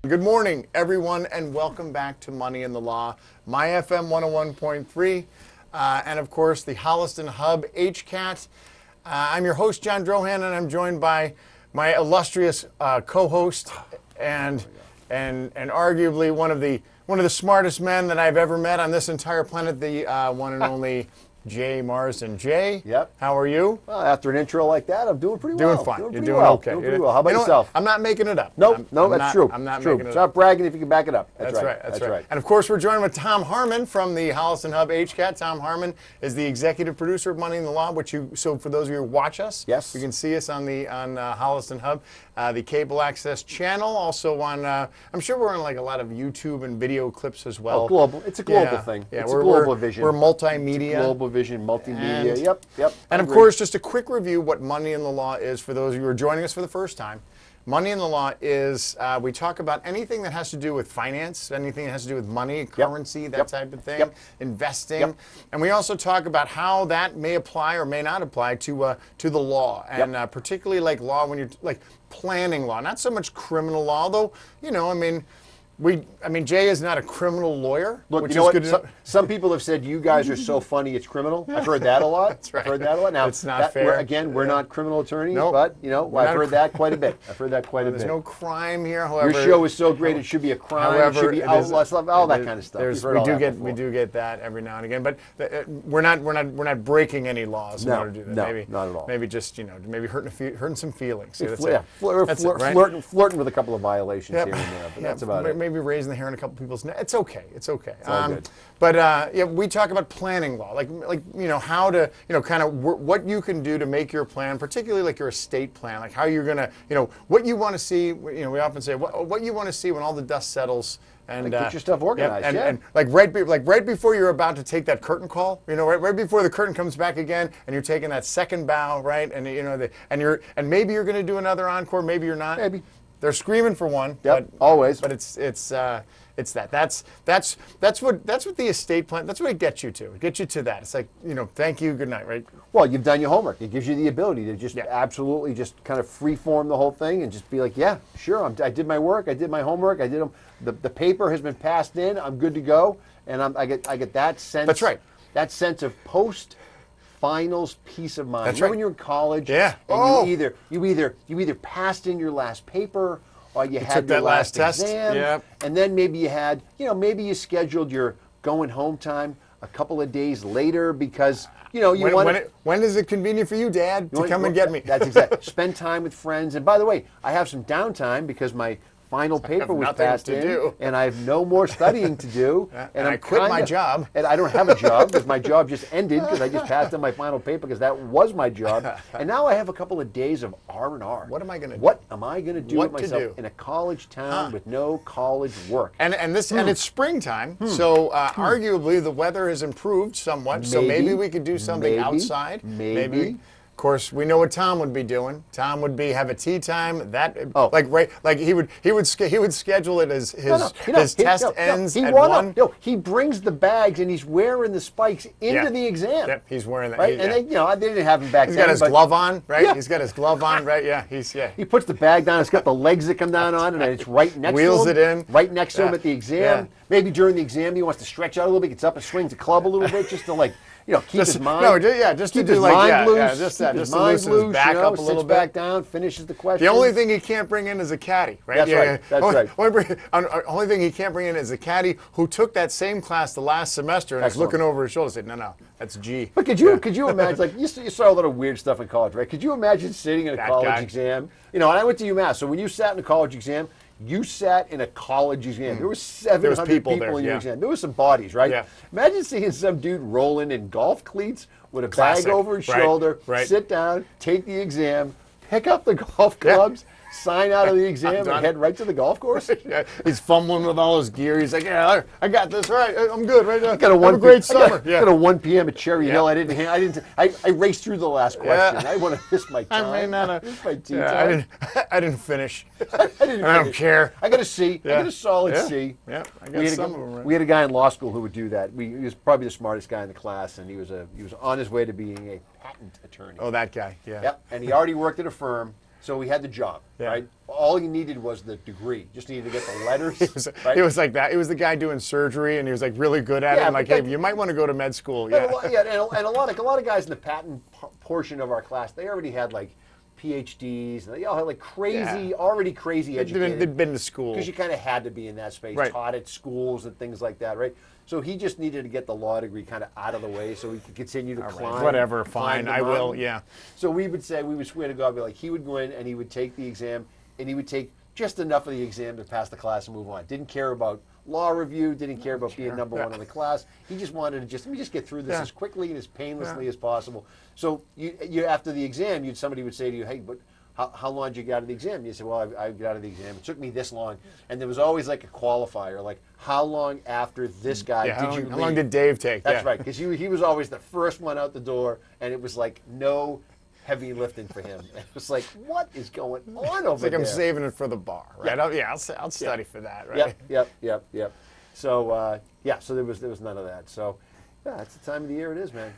Good morning, everyone, and welcome back to Money in the Law, my FM 101.3, and of course the Holliston Hub HCAT. I'm your host, John Drohan, and I'm joined by my illustrious co-host and arguably one of the smartest men that I've ever met on this entire planet, the one and only Jay Marsden. Jay, yep. How are you? Well, after an intro like that, I'm doing pretty well. Doing fine. You're doing well. okay. Doing pretty well. How about yourself? I'm not making it up. Nope, that's true. I'm not true. making it up. Stop bragging if you can back it up. That's right. And of course, we're joined with Tom Harmon from the Holliston Hub HCAT. Tom Harmon is the executive producer of Money in the Law, so for those of you who watch us, yes, you can see us on Holliston Hub, the cable access channel. Also on, I'm sure we're on like a lot of YouTube and video clips as well. Oh, global. It's a global thing. Yeah, it's a global vision. We're multimedia. It's a global vision, multimedia. Yep. And of course, just a quick review what Money in the Law is for those of you who are joining us for the first time. Money in the Law is, we talk about anything that has to do with finance, anything that has to do with money, currency, that type of thing, investing. And we also talk about how that may apply or may not apply to the law, and particularly like law when you're like planning law, not so much criminal law, although, you know, I mean, Jay is not a criminal lawyer. Look, which you know is what? Some people have said you guys are so funny it's criminal. I've heard that a lot. That's right. I've heard that a lot. Now, it's not fair. We're not criminal attorneys, nope. but you know, I've heard that quite a bit. I've heard that quite a bit. There's no crime here. However, your show is so great it should be a crime. However, it should be outlaw stuff, all that kind of stuff. We do get that every now and again, but we're not breaking any laws in order to do that. No, maybe not at all. Maybe just maybe hurting some feelings. Flirting with a couple of violations here and there, but that's about it. Maybe raising the hair on a couple people's neck. It's okay. It's okay. It's all good. But we talk about planning law, like how to kind of what you can do to make your plan, particularly like your estate plan, like how you're gonna what you want to see. We often say what you want to see when all the dust settles. And get your stuff organized, and like right before you're about to take that curtain call, right before the curtain comes back again, and you're taking that second bow, right, and and maybe you're going to do another encore, maybe you're not. Maybe they're screaming for one. Yep, always. But it's that's what the estate plan. That's what it gets you to. It gets you to that. It's like thank you, good night, right? Well, you've done your homework. It gives you the ability to just absolutely just kind of freeform the whole thing and just be like, yeah, sure, I did my work, I did my homework, I did them. The paper has been passed in. I'm good to go, and I get that sense. That's right. That sense of post-finals peace of mind. That's right. When you're in college, and you either passed in your last paper, or you had took your that last test, exam, and then maybe you had, maybe you scheduled your going home time a couple of days later because when is it convenient for you, Dad, to come and get me? That's exactly. Spend time with friends, and by the way, I have some downtime because my final paper was passed in, and I have no more studying to do. and I quit my job. And I don't have a job because my job just ended because I just passed in my final paper because that was my job. And now I have a couple of days of R&R. What am I going to do? What am I going to do with myself in a college town with no college work? And it's springtime, so arguably the weather has improved somewhat. So maybe we could do something outside. Maybe. Of course, we know what Tom would be doing. Tom would have a tea time. He would schedule it as his test ends at 1. He brings the bags and he's wearing the spikes into the exam. Yep, he's wearing that. Right, and they didn't have him back then. He's got his glove on, right? Yeah. He's got his glove on, right? Yeah, He puts the bag down. It's got the legs that come down on, and it's right next to him. Wheels it in. Right next to him at the exam. Yeah. Maybe during the exam he wants to stretch out a little bit, gets up and swings the club a little bit, just to keep his mind. Just keep to do his mind loose. Just to loosen his back up a little bit. Back down, finishes the question. The only thing he can't bring in is a caddy, right? That's right. Only thing he can't bring in is a caddy who took that same class the last semester and is looking over his shoulder and said, no, that's G. But could you imagine, you saw a lot of weird stuff in college, right? Could you imagine sitting in a college exam? And I went to UMass, so when you sat in a college exam, you sat in a college exam. There were 700 people in your exam. There were some bodies, right? Yeah. Imagine seeing some dude rolling in golf cleats with a bag over his shoulder, sit down, take the exam, pick up the golf clubs, sign out of the exam, and head right to the golf course. He's fumbling with all his gear. He's like, yeah, I got this. Right, I'm good. Right now. Have a great summer. Got a 1 p.m. at Cherry Hill. I raced through the last question. I want to miss my time. I missed my tea time. I didn't finish. I don't care. I got a C. I got a solid C. Yeah, I got some of them. Right. We had a guy in law school who would do that. He was probably the smartest guy in the class, and he was on his way to being a patent attorney. Oh, that guy. Yeah. Yep. And he already worked at a firm. So he had the job, right? All he needed was the degree. Just needed to get the letters. It was like that. It was the guy doing surgery, and he was like really good at it. I'm like, hey, you might want to go to med school. And a lot of guys in the patent portion of our class, they already had like PhDs, and they all had like crazy, already crazy educated. They'd been to school. Because you kind of had to be in that space, taught at schools and things like that, right? So he just needed to get the law degree kind of out of the way so he could continue to climb. Whatever, fine, I will, So we would swear to God, be like, he would go in and he would take the exam, and he would take just enough of the exam to pass the class and move on. Didn't care about law review, didn't care about being number one in the class. He just wanted to let me just get through this as quickly and as painlessly as possible. So you after the exam, somebody would say to you, hey, but how long did you get out of the exam? You said, well, I got out of the exam. It took me this long. And there was always like a qualifier, like how long after this guy did you leave? How long did Dave take? That's right, because he was always the first one out the door, and it was like no heavy lifting for him. It was like, what is going on over there? I'm saving it for the bar, right? I'll study for that, right? Yep. So so there was none of that. So yeah, it's the time of the year it is, man.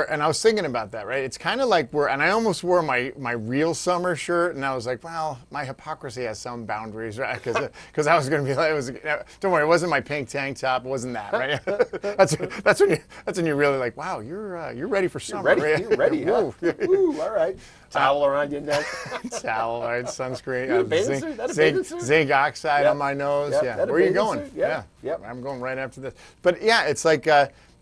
And I was thinking about that, right? It's kind of like and I almost wore my real summer shirt, and I was like, well, my hypocrisy has some boundaries, right? Because I was going to be like, don't worry, it wasn't my pink tank top, it wasn't that, right? that's when you're really like, wow, you're ready for summer. You're ready, huh? Ooh, all right. Towel around your neck. Towel, right? Sunscreen. Zinc oxide on my nose. Where are you going? Yep. I'm going right after this. But it's like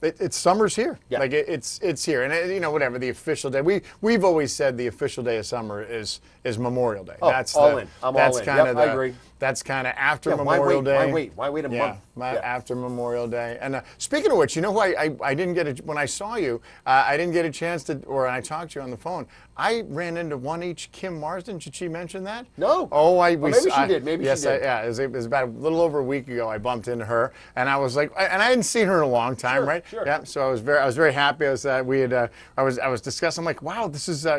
it's summer's here. Like it's here, and whatever the official day. We've always said the official day of summer is Memorial Day. Oh, that's all in. I'm all in. I agree. That's kind of after Memorial Day. Why wait a month? After Memorial Day. And speaking of which, you know who I didn't get when I saw you, I didn't get a chance to, or I talked to you on the phone. I ran into one H Kim Marsden. Did she mention that? No. Oh, maybe she did. Maybe she did. It was about a little over a week ago. I bumped into her, and I was like, and I hadn't seen her in a long time, right? Sure. Yeah. So I was very happy. I was discussing. I'm like, wow, this is So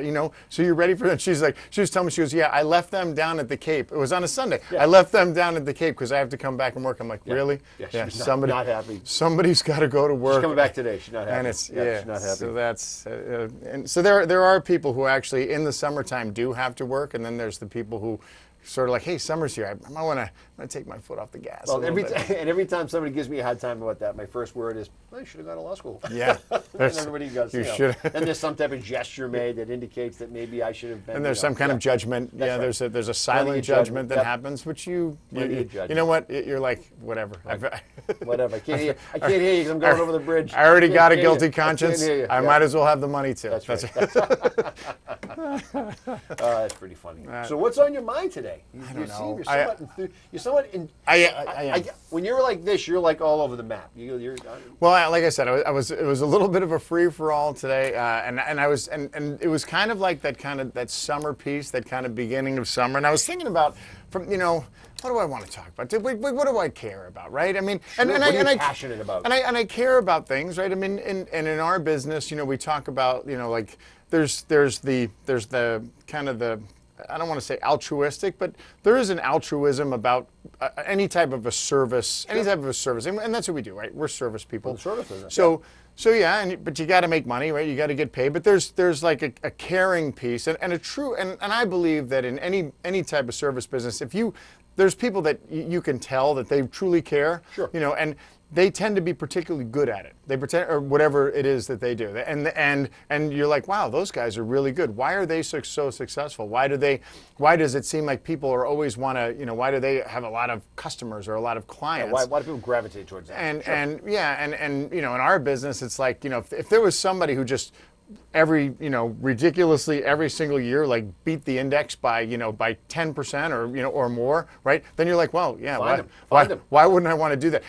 you're ready for that? She's like, she was telling me, she goes, yeah, I left them down at the Cape. It was on a Sunday. Yeah. I left them down at the Cape because I have to come back and work. I'm like, really? Yeah. Somebody not happy. Somebody's got to go to work. She's coming back today. She's not happy. And she's not happy. So that's and so there are people who actually in the summertime do have to work, and then there's the people who sort of like, hey, summer's here. I want to take my foot off the gas. Well, every time somebody gives me a hard time about that, my first word is, well, you should have gone to law school. Yeah. And everybody goes, you should. And there's some type of gesture made that indicates that maybe I should have been. And there's some kind of judgment. Right. There's a silent judgment that happens, which you know what? You're like, whatever. Whatever. I can't hear you because I'm going over the bridge. I already got a guilty conscience. I might as well have the money too. That's right. That's pretty funny. So what's on your mind today? I don't know. You're somewhat when you're like this, you're like all over the map. Well, like I said, it was a little bit of a free for all today, and it was kind of like that summer piece, that kind of beginning of summer, and I was thinking about what do I want to talk about? What do I care about, right? I mean, what are you passionate about? And I care about things, right? I mean, and in our business, we talk about, like there's the kind of the, I don't want to say altruistic, but there is an altruism about any type of a service, and that's what we do, right? We're service people. Well, service business. So yeah, but you got to make money, right? You got to get paid. But there's like a caring piece, and a true, and I believe that in any type of service business, there's people that you can tell that they truly care, sure. And they tend to be particularly good at it. They pretend, or whatever it is that they do, and you're like, wow, those guys are really good. Why are they so successful? Why does it seem like people are always want to, why do they have a lot of customers or a lot of clients? Yeah, why do people gravitate towards that? And in our business, it's like, if there was somebody who just ridiculously every single year, like beat the index by 10% or more, right? Then you're like, well, yeah, why wouldn't I want to do that?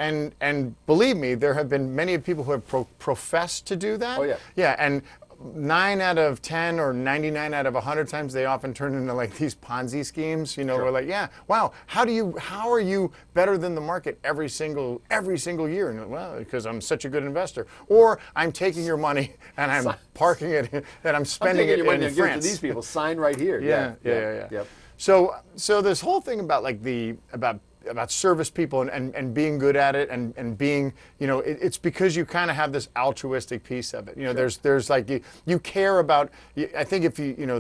And believe me, there have been many people who have professed to do that. Oh yeah. Yeah, and 9 out of 10 or 99 out of 100 times they often turn into like these Ponzi schemes. Sure. We're like, yeah, wow, how are you better than the market every single year? And well, because I'm such a good investor, or I'm taking your money and I'm parking it and I'm spending it in France. To these people, sign right here. Yeah. So this whole thing about about service people and being good at it and being, you know, it's because you kind of have this altruistic piece of it. You know, there's like you care about. I think if you know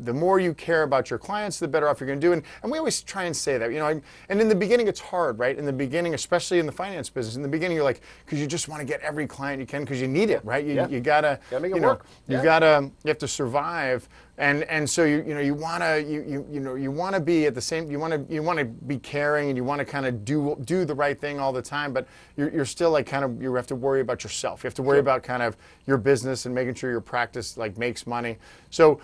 the more you care about your clients, the better off you're going to do. And we always try and say that, you know, and in the beginning it's hard, right? In the beginning, especially in the finance business, in the beginning you're like, because you just want to get every client you can because you need it, right? You gotta make it you know, work. you have to survive. And so you want to be at the same, you want to be caring and you want to kind of do the right thing all the time, but you're still like kind of, you have to worry about yourself. You have to worry about kind of your business and making sure your practice like makes money. So,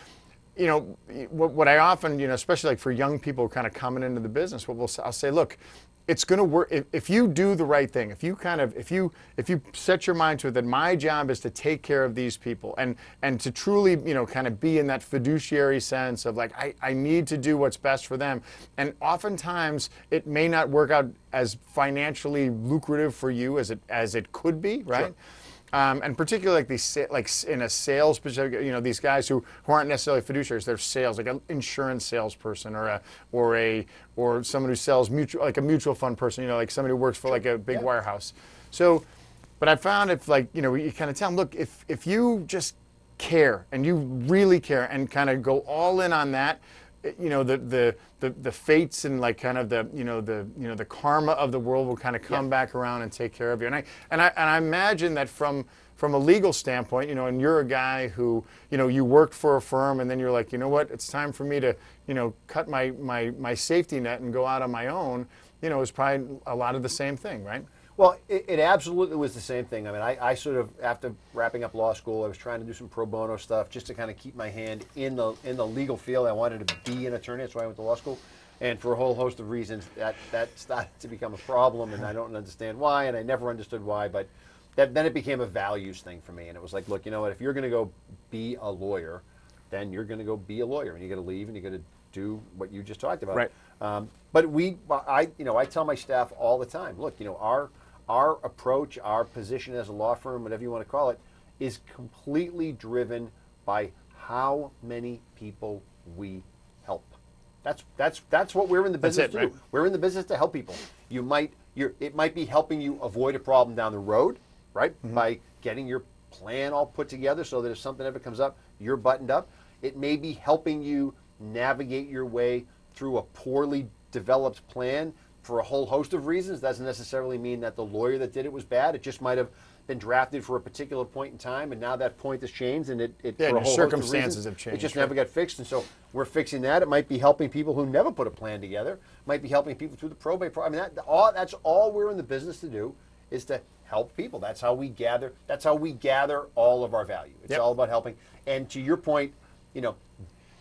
you know, what I often, you know, especially like for young people kind of coming into the business, I'll say, look, it's going to work if you do the right thing. If you set your mind to it that my job is to take care of these people and to truly, you know, kind of be in that fiduciary sense of like I need to do what's best for them. And oftentimes it may not work out as financially lucrative for you as it could be, right? Sure. And particularly like in a sales position, you know, these guys who aren't necessarily fiduciaries, they're sales, like an insurance salesperson or someone who sells like a mutual fund person, you know, like somebody who works for like a big wirehouse. So, but I found if like, you know, you kind of tell them, look, if you just care and you really care and kind of go all in on that, you know, the fates and like kind of the karma of the world will kind of come back around and take care of you. And I imagine that from a legal standpoint, you know, and you're a guy who, you know, you worked for a firm and then you're like, you know what, it's time for me to, you know, cut my safety net and go out on my own. You know, it's probably a lot of the same thing, right? Well, it absolutely was the same thing. I mean, I sort of, after wrapping up law school, I was trying to do some pro bono stuff just to kind of keep my hand in the legal field. I wanted to be an attorney, that's why I went to law school. And for a whole host of reasons, that started to become a problem, and I don't understand why, and I never understood why, but then it became a values thing for me. And it was like, look, you know what, if you're going to go be a lawyer, then you're going to go be a lawyer, and you're going to leave, and you're going to do what you just talked about. Right. But I tell my staff all the time, look, you know, our approach, our position as a law firm, whatever you want to call it, is completely driven by how many people we help. That's what we're in the business to do. Right? We're in the business to help people. It might be helping you avoid a problem down the road, right? Mm-hmm. By getting your plan all put together so that if something ever comes up, you're buttoned up. It may be helping you navigate your way through a poorly developed plan for a whole host of reasons. Doesn't necessarily mean that the lawyer that did it was bad. It just might have been drafted for a particular point in time, and now that point has changed, and for a whole circumstances have changed. It just never got fixed, and so we're fixing that. It might be helping people who never put a plan together. It might be helping people through the probate process. I mean, that's all we're in the business to do, is to help people. That's how we gather. That's how we gather all of our value. It's all about helping. And to your point, you know,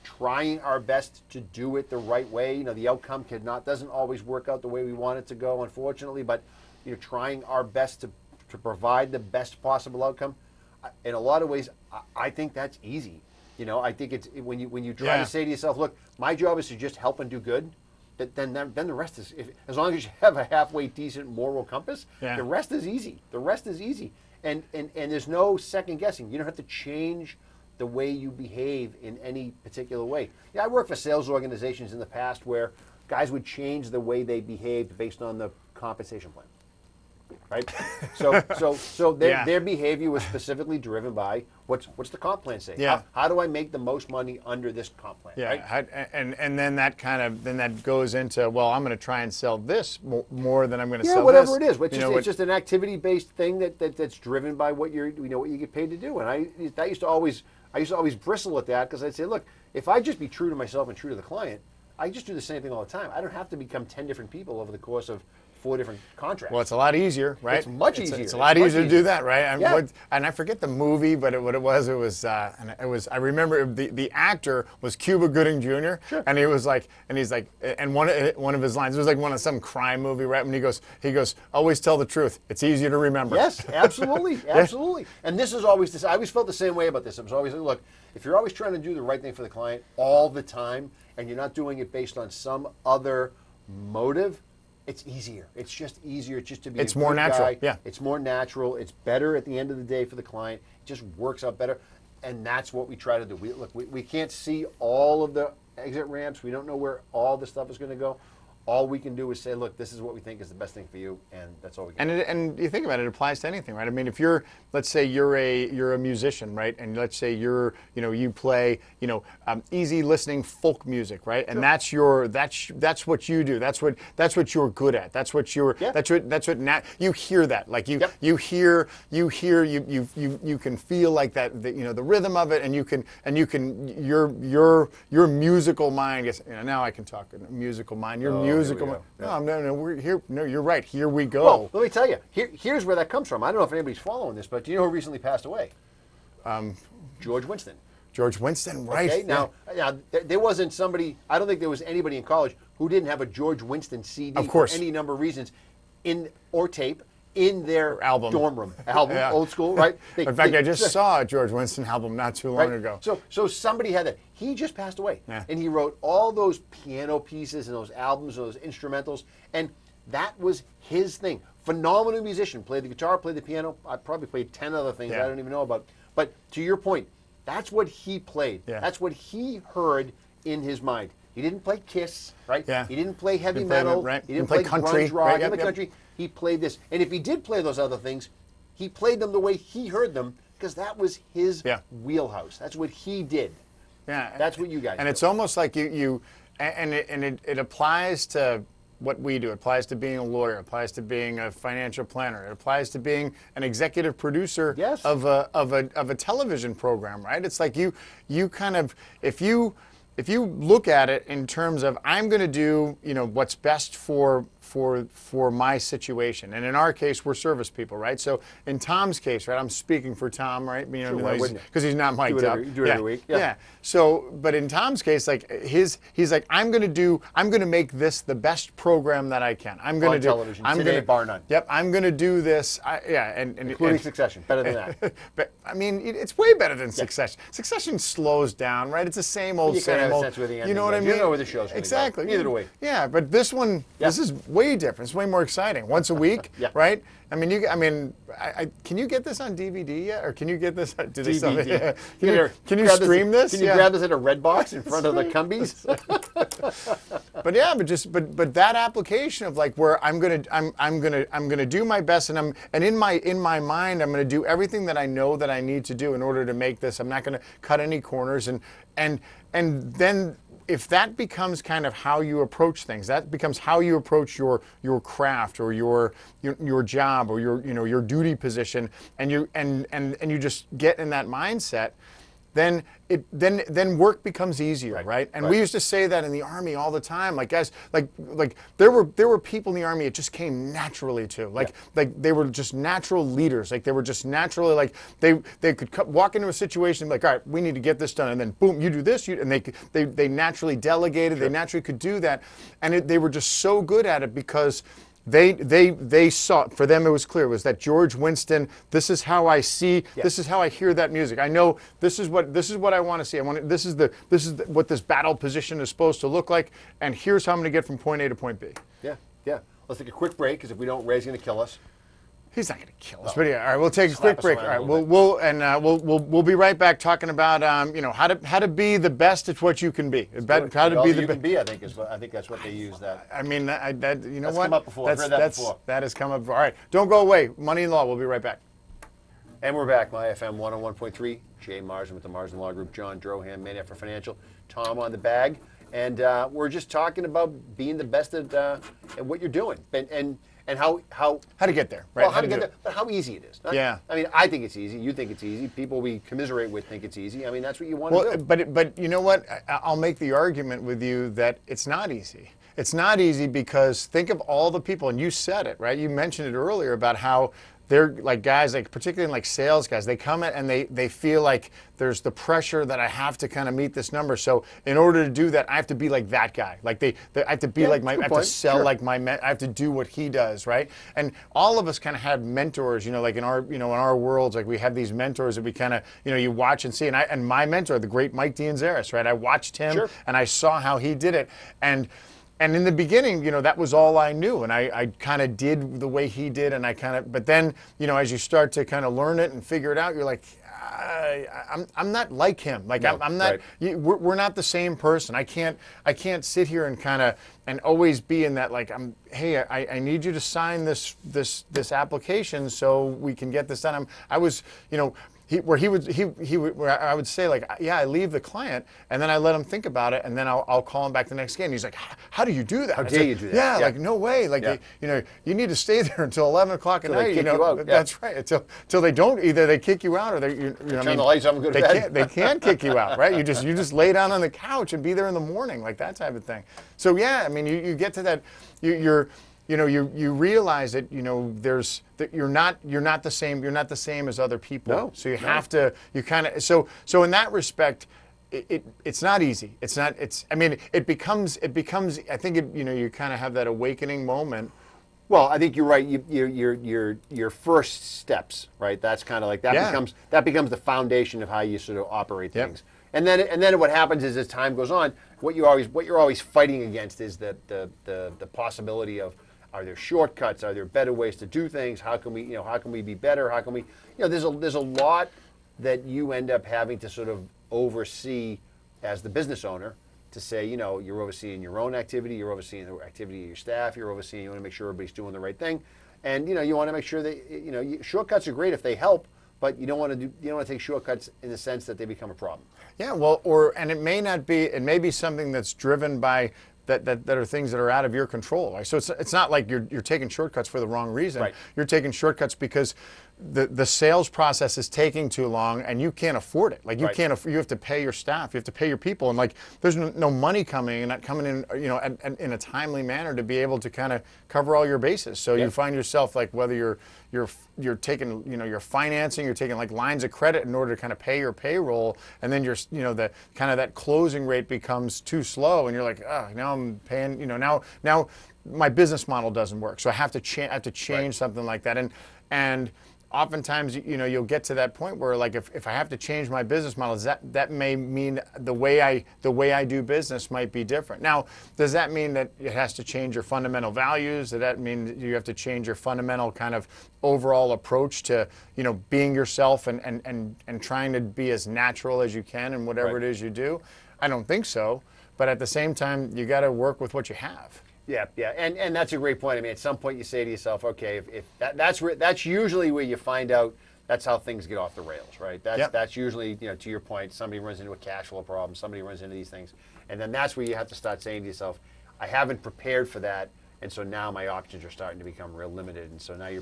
trying our best to do it the right way. You know, the outcome doesn't always work out the way we want it to go, unfortunately, but you know, trying our best to provide the best possible outcome. In a lot of ways, I think that's easy. You know, I think it's when you try to say to yourself, look, my job is to just help and do good. Then the rest is, as long as you have a halfway decent moral compass, the rest is easy. The rest is easy, and there's no second guessing. You don't have to change the way you behave in any particular way. Yeah, I worked for sales organizations in the past where guys would change the way they behaved based on the compensation plan. Right? So their behavior was specifically driven by what's the comp plan say? Yeah. How do I make the most money under this comp plan? Yeah. Right? And then that goes into, well, I'm going to try and sell this more than I'm going to sell whatever this. it is. It's just an activity-based thing that's driven by what what you get paid to do. And I used to always bristle at that, because I'd say, look, if I just be true to myself and true to the client, I just do the same thing all the time. I don't have to become 10 different people over the course of 4 different contracts. Well, it's a lot easier, right? It's much easier. It's a lot easier to do that, right? Yeah. And I forget the movie, but what it was, I remember the actor was Cuba Gooding Jr. Sure. And he's like, and one of his lines, it was like some crime movie, right? When he goes, always tell the truth. It's easier to remember. Yes, absolutely, absolutely. And this is always this. I always felt the same way about this. I was always like, look, if you're always trying to do the right thing for the client all the time, and you're not doing it based on some other motive, it's easier. It's just easier just to be It's more natural. Guy. Yeah. It's more natural. It's better at the end of the day for the client. It just works out better. And that's what we try to do. We can't see all of the exit ramps. We don't know where all the stuff is going to go. All we can do is say, look, this is what we think is the best thing for you, and that's all we can do. And you think about it, it applies to anything, right? I mean, if you're, let's say you're a musician, right? And let's say you play, easy listening folk music, right? And that's what you do. That's what you're good at. That's what you hear that. Like you can feel like that, the rhythm of it, and your musical mind gets, now I can talk, musical mind, musical. No, we're here. No, you're right. Here we go. Well, let me tell you. Here's where that comes from. I don't know if anybody's following this, but do you know who recently passed away? George Winston. George Winston, right? Okay. Now, there wasn't somebody. I don't think there was anybody in college who didn't have a George Winston CD of course. for any number of reasons, or tape in their album. Dorm room. Old school, right? In fact, I just saw a George Winston album not too long ago. So somebody had that. He just passed away, and he wrote all those piano pieces and those albums, those instrumentals, and that was his thing. Phenomenal musician. Played the guitar, played the piano. I probably played 10 other things I don't even know about. But to your point, that's what he played. Yeah. That's what he heard in his mind. He didn't play Kiss, right? Yeah. He didn't play heavy metal. Right. He didn't play country, grunge rock. right? He didn't play country. He played this. And if he did play those other things, he played them the way he heard them, because that was his wheelhouse. That's what he did. Yeah. That's what you guys And do. it's almost like it applies to what we do. It applies to being a lawyer. It applies to being a financial planner. It applies to being an executive producer of a television program, right? It's like you kind of, if you look at it in terms of, I'm going to do what's best for my situation, and in our case, we're service people, right? So in Tom's case, right, I'm speaking for Tom, right? Because he's not mic'd up. Do it every week. Yeah. So, but in Tom's case, like he's like, I'm going to make this the best program that I can. I'm going to do television today, bar none. Yep, I'm going to do this. Including Succession. Better than that. But I mean, it's way better than Succession. Succession slows down, right? It's the same old, same old. You know what I mean? You know where the show's going to go. Exactly. Neither do we. Yeah, but this one, this is way different. It's way more exciting. Once a week, right? I mean, can you get this on DVD yet, or can you get this? Do they DVD. Can you stream this? Can you grab this at a red box in front of the Cumbies? but that application of like where I'm gonna do my best, and in my mind I'm gonna do everything that I know that I need to do in order to make this. I'm not gonna cut any corners, and then, if that becomes kind of how you approach things, that becomes how you approach your craft or your job or your duty position, and you just get in that mindset, then work becomes easier, right? And we used to say that in the Army all the time. Like guys, like there were people in the Army it just came naturally to. Like they were just natural leaders. Like they were just naturally, like they could walk into a situation and be like, all right, we need to get this done, and then boom, you do this, and they naturally delegated. They naturally could do that, and they were just so good at it because they saw, for them it was clear, was that George Winston, this is how I see, this is how I hear that music. I know this is what I want to see. This is what this battle position is supposed to look like, and here's how I'm going to get from point A to point B. Yeah. Let's take a quick break, because if we don't, Ray's going to kill us. He's not going to kill us, but yeah. All right, we'll take a quick break. All right, we'll be right back talking about how to be the best at what you can be. How to be the best. I think that's what they use. That. I mean, that's come up before. I've heard that before. That has come up before. All right, don't go away. Money and Law. We'll be right back. And we're back. My FM 101.3. Jay Marsden with the Marsden Law Group. John Drohan, Mania for Financial. Tom on the bag, and we're just talking about being the best at what you're doing, and how to get there, right? Well, how to get there, but how easy it is. Yeah. I mean, I think it's easy. You think it's easy. People we commiserate with think it's easy. I mean, that's what you want to do. But you know what? I'll make the argument with you that it's not easy. It's not easy because think of all the people, and you said it, right? You mentioned it earlier about how they're like guys, like particularly like sales guys, they come in and they feel like there's the pressure that I have to kind of meet this number. So in order to do that, I have to be like that guy. Like I have to be like I have to sell like I have to do what he does, right? And all of us kind of had mentors, like in our worlds, like we have these mentors that we kind of, you watch and see. And my mentor, the great Mike D'Anzaris, right? I watched him and I saw how he did it. And And in the beginning, that was all I knew, and I kind of did the way he did, and but then, as you start to kind of learn it and figure it out, you're like, I'm not like him. Like no, I'm not. Right. We're not the same person. I can't sit here and and always be in that like Hey, I need you to sign this application so we can get this done. I was where I would say like, yeah, I leave the client and then I let him think about it and then I'll call him back the next day and he's like, how do you do that? How dare you do that? Yeah, like no way. Like you need to stay there until 11 o'clock at night. They kick you out. That's right. Until they don't, either they kick you out or turn the lights off and go to bed. They can't kick you out, right? You just lay down on the couch and be there in the morning, like that type of thing. So yeah, I mean, you get to that, you realize that you're not the same as other people. No, so you have to so in that respect, it's not easy. It becomes I think you kind of have that awakening moment. Well, I think you're right. Your first steps, right? That's kind of like that becomes the foundation of how you sort of operate things. And then what happens is as time goes on, what you're always fighting against is the possibility of, are there shortcuts? Are there better ways to do things? How can we be better? How can we, there's a lot that you end up having to sort of oversee as the business owner, to say, you're overseeing your own activity, you're overseeing the activity of your staff, you want to make sure everybody's doing the right thing. And, you want to make sure that, shortcuts are great if they help, but you don't want to take shortcuts in the sense that they become a problem. Yeah, well, and it may be something that's driven by that are things that are out of your control. Right? So it's not like you're taking shortcuts for the wrong reason. Right. You're taking shortcuts because the sales process is taking too long and you can't afford it. Like you have to pay your staff, you have to pay your people, and like there's no money coming and not coming in, in a timely manner to be able to kind of cover all your bases. So you find yourself like whether you're taking, you're financing, you're taking like lines of credit in order to kind of pay your payroll, and then you're, the kind of that closing rate becomes too slow, and you're like, oh, now I'm paying, now my business model doesn't work, so I have to change something like that, and oftentimes, you'll get to that point where, like, if I have to change my business model, that may mean the way I do business might be different. Now, does that mean that it has to change your fundamental values? Does that mean that you have to change your fundamental kind of overall approach to, being yourself and trying to be as natural as you can in whatever it is you do? I don't think so. But at the same time, you got to work with what you have. Yeah, and that's a great point. I mean, at some point you say to yourself, okay, if that's usually where you find out that's how things get off the rails, right? That's usually, to your point, somebody runs into a cash flow problem, somebody runs into these things, and then that's where you have to start saying to yourself, I haven't prepared for that, and so now my options are starting to become real limited, and so now you're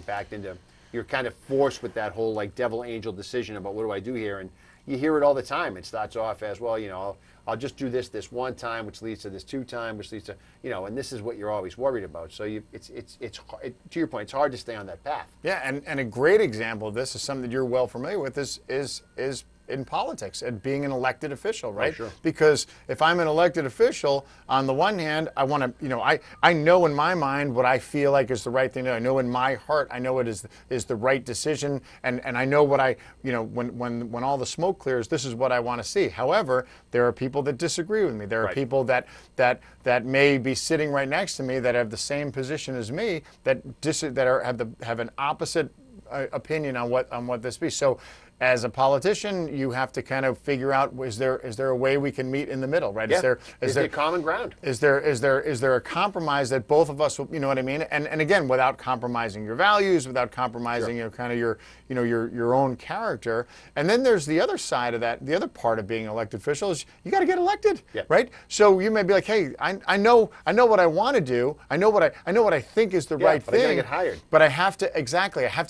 kind of forced with that whole like devil angel decision about what do I do here, and you hear it all the time. It starts off as, well, I'll just do this one time, which leads to this 2 time, which leads to, and this is what you're always worried about. So it's to your point, it's hard to stay on that path. Yeah, and a great example of this is something that you're well familiar with is in politics and being an elected official, right? Oh, sure. Because if I'm an elected official, on the one hand, I want to, I know in my mind what I feel like is the right thing to do. I know in my heart, I know it is the right decision, and I know what when all the smoke clears, this is what I want to see. However, there are people that disagree with me. There are people that may be sitting right next to me that have the same position as me have an opposite opinion on what this be. So, as a politician, you have to kind of figure out, is there a way we can meet in the middle, right? Yeah. Is there common ground? Is there a compromise that both of us, you know what I mean? And again, without compromising your values, without compromising your own character. And then there's the other side of that. The other part of being an elected official is you got to get elected, right? So you may be like, hey, I know what I want to do. I know what I think is the right thing. But I got to get hired. But I have to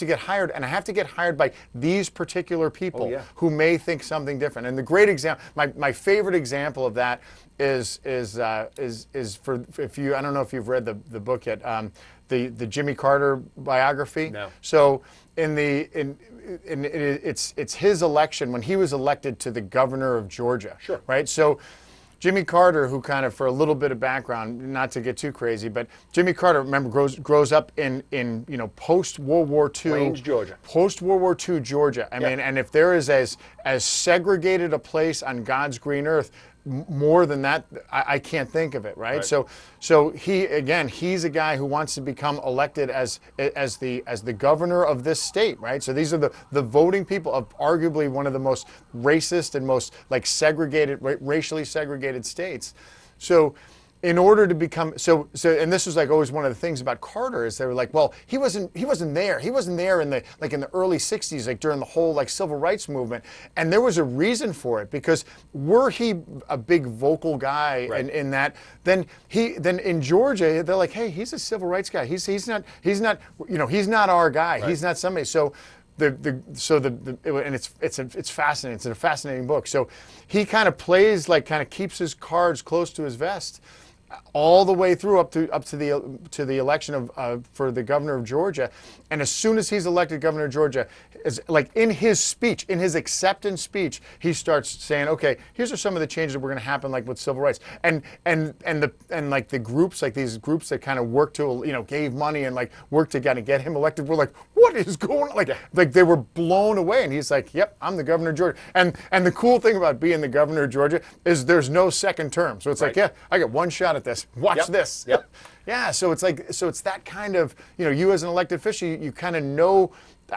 get hired, and I have to get hired by these particular people who may think something different. And the great example, my favorite example of that is for, if you, I don't know if you've read the book yet, the Jimmy Carter biography. No. So it's his election when he was elected to the governor of Georgia. Sure. Right. So Jimmy Carter, who kind of, for a little bit of background, not to get too crazy, but Jimmy Carter, remember, grows up in post World War II, Plains, Georgia. Post World War II Georgia. I mean, and if there is as segregated a place on God's green earth, more than that, I can't think of it, right? So he's a guy who wants to become elected as the governor of this state, right? So these are the voting people of arguably one of the most racist and most like racially segregated states. So in order to become and this was like always one of the things about Carter is they were like, well, he wasn't there in the early 60s, like during the whole like civil rights movement, and there was a reason for it, because were he a big vocal guy in that, then in Georgia they're like, hey, he's a civil rights guy, he's not he's not our guy, he's not somebody. So and it's fascinating. It's a fascinating book. So he kind of keeps his cards close to his vest all the way through up to the election for the governor of Georgia. And as soon as he's elected governor of Georgia, is like in his speech, in his acceptance speech, he starts saying, okay, here's are some of the changes that were going to happen, like with civil rights, and like the groups, like these groups that kind of worked to, gave money and like worked to kind of get him elected, were like, what is going on? Like they were blown away. And he's like, yep, I'm the governor of Georgia. And the cool thing about being the governor of Georgia is there's no second term. So it's like, yeah, I got one shot at this. Watch this. Yep. Yeah, so it's that kind of, you as an elected official, you kind of know,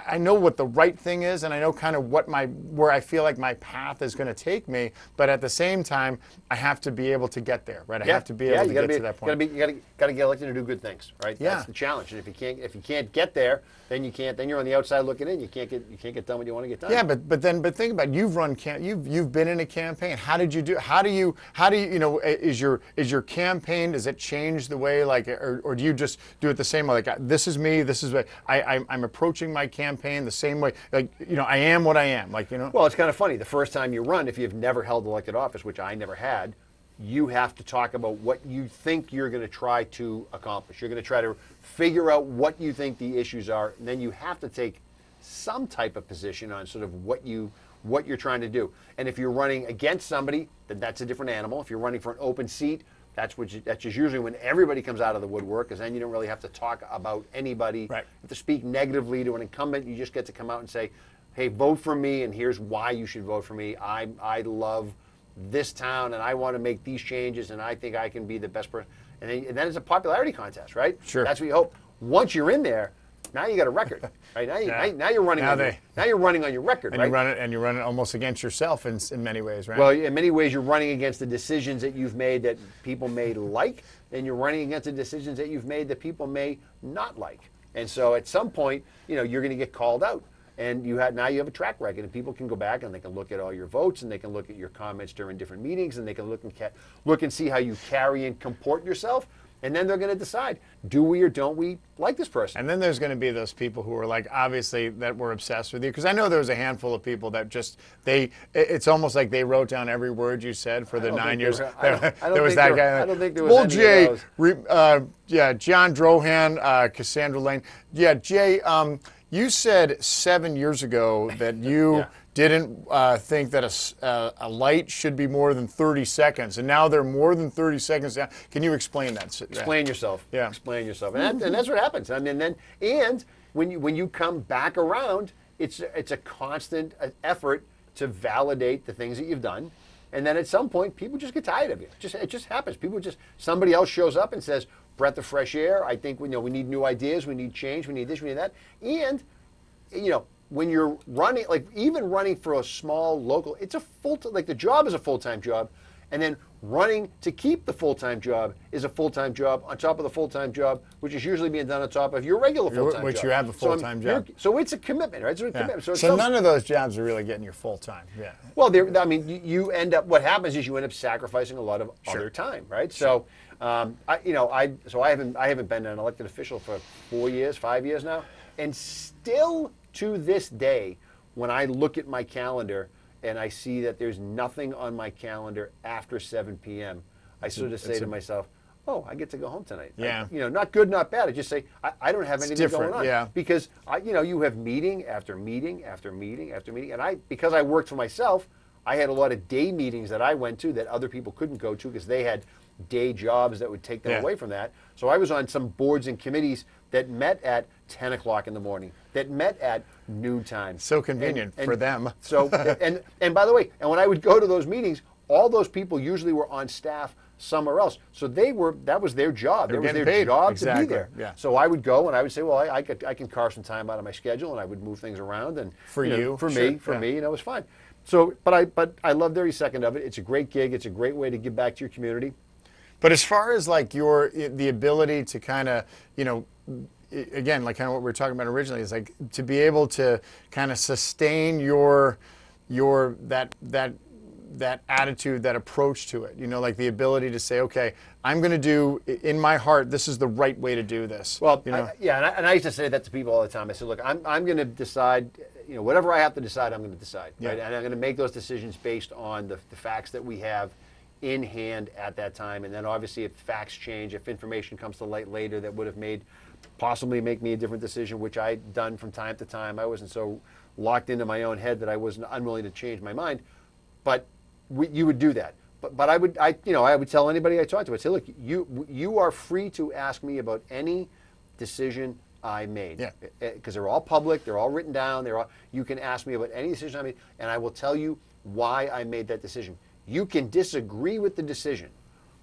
I know what the right thing is, and I know kind of where I feel like my path is going to take me, but at the same time, I have to be able to get there, right? I have to be able to get to that point. You got to get elected to do good things, right? Yeah. That's the challenge. And if you can't get there, then you're on the outside looking in. You can't get done what you want to get done. Yeah, but think about it. You've been in a campaign. How did you do? How do you is your campaign, does it change the way, like, or do you just do it the same way? Like, this is me. This is what I'm approaching my campaign the same way. Like, I am what I am. Like, Well, it's kind of funny. The first time you run, if you've never held elected office, which I never had, you have to talk about what you think you're going to try to accomplish. You're going to try to figure out what you think the issues are, and then you have to take some type of position on sort of what you're trying to do. And if you're running against somebody, then that's a different animal. If you're running for an open seat, that's just usually when everybody comes out of the woodwork, because then you don't really have to talk about anybody. Right. You have to speak negatively to an incumbent. You just get to come out and say, hey, vote for me, and here's why you should vote for me. I love this town, and I want to make these changes, and I think I can be the best person. And then it's a popularity contest, right? Sure. That's what you hope. Once you're in there, now you got a record, right? Now you're running on your record, and right? you run it almost against yourself in many ways, right? Well, in many ways, you're running against the decisions that you've made that people may like, and you're running against the decisions that you've made that people may not like. And so at some point, you're going to get called out. And now you have a track record, and people can go back and they can look at all your votes, and they can look at your comments during different meetings, and they can look and see how you carry and comport yourself, and then they're going to decide, do we or don't we like this person? And then there's going to be those people who are like, obviously, that were obsessed with you, because I know there was a handful of people that it's almost like they wrote down every word you said for the 9 years. There was that guy. I don't think there was any of those. Yeah, John Drohan, Cassandra Lane. Yeah, Jay. You said 7 years ago that you didn't think that a light should be more than 30 seconds, and now they're more than 30 seconds down. Can you explain that? Explain yourself. Yeah. Explain yourself. And that's what happens. I mean, and when you come back around, it's a constant effort to validate the things that you've done. And then at some point, people just get tired of you. It just happens. Somebody else shows up and says, breath of fresh air. I think we need new ideas. We need change. We need this. We need that. And when you're running, like even running for a small local, it's a the job is a full-time job, and then running to keep the full-time job is a full-time job on top of the full-time job, which is usually being done on top of your regular full-time job. Which you have a full-time job. So it's a commitment, right? So none of those jobs are really getting your full-time. Yeah. Well, you end up. What happens is you end up sacrificing a lot of other time, right? Sure. So, I haven't been an elected official for 5 years now, and still to this day, when I look at my calendar and I see that there's nothing on my calendar after 7 p.m., I sort of say to myself, oh, I get to go home tonight. Yeah. Not good, not bad. I just say, I don't have anything going on. Yeah. Because, you have meeting after meeting after meeting after meeting. And because I worked for myself, I had a lot of day meetings that I went to that other people couldn't go to because they had day jobs that would take them away from that. So I was on some boards and committees that met at 10 o'clock in the morning, that met at noontime. So convenient for them. So, and by the way, and when I would go to those meetings, all those people usually were on staff somewhere else. So that was their job. That was their job to be there. Yeah. So I would go and I would say, well, I can carve some time out of my schedule, and I would move things around. And for me, it was fine. So, but I loved every second of it. It's a great gig. It's a great way to give back to your community. But as far as like the ability to kind of, again, like kind of what we were talking about originally, is like to be able to kind of sustain that attitude, that approach to it, like the ability to say, okay, I'm going to do, in my heart, this is the right way to do this. Well, and I used to say that to people all the time. I said, look, I'm going to decide, whatever I have to decide, I'm going to decide. Yeah. Right? And I'm going to make those decisions based on the facts that we have in hand at that time. And then obviously if facts change, if information comes to light later that would have possibly make me a different decision, which I'd done from time to time. I wasn't so locked into my own head that I wasn't unwilling to change my mind. But you would do that. But I would tell anybody I talked to, I'd say, look, you are free to ask me about any decision I made. Yeah. Because they're all public, they're all written down, you can ask me about any decision I made, and I will tell you why I made that decision. You can disagree with the decision,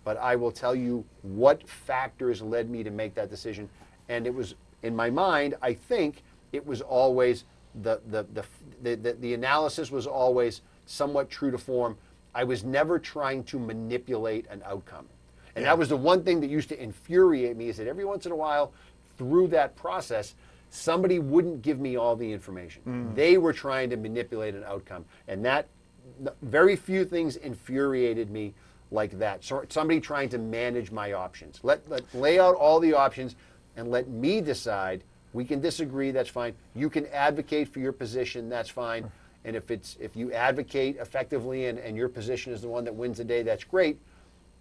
but I will tell you what factors led me to make that decision. And it was, in my mind, I think it was always the analysis was always somewhat true to form. I was never trying to manipulate an outcome. And that was the one thing that used to infuriate me, is that every once in a while through that process, somebody wouldn't give me all the information. They were trying to manipulate an outcome. And that, very few things infuriated me like that. So somebody trying to manage my options. Lay out all the options and let me decide. We can disagree, that's fine. You can advocate for your position, that's fine. And if you advocate effectively and your position is the one that wins the day, that's great.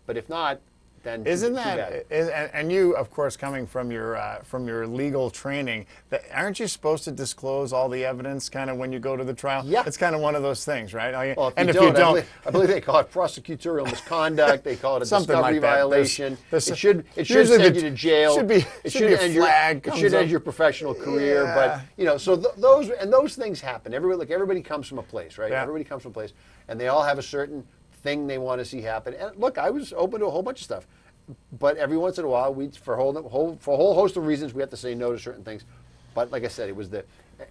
But if not, then isn't that? And you, of course, coming from your legal training, aren't you supposed to disclose all the evidence kind of when you go to the trial? Yeah, it's kind of one of those things, right? Well, if you don't, I believe they call it prosecutorial misconduct. They call it a discovery violation. It should send you to jail. It should end your professional career. Yeah. But so those things happen. Everybody comes from a place, right? Yeah. Everybody comes from a place, and they all have a certain thing they want to see happen. And look, I was open to a whole bunch of stuff, but every once in a while, for a whole host of reasons, we have to say no to certain things. But like I said, it was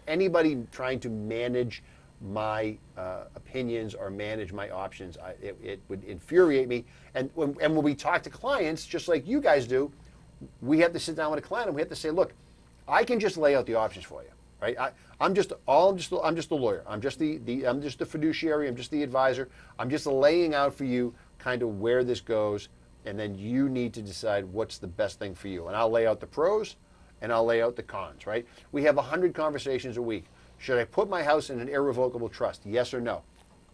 anybody trying to manage my opinions or manage my options, it would infuriate me. And when we talk to clients, just like you guys do, we have to sit down with a client and we have to say, look, I can just lay out the options for you, right? I'm just the lawyer. I'm just the fiduciary. I'm just the advisor. I'm just laying out for you kind of where this goes, and then you need to decide what's the best thing for you. And I'll lay out the pros, and I'll lay out the cons. Right? We have 100 conversations a week. Should I put my house in an irrevocable trust? Yes or no?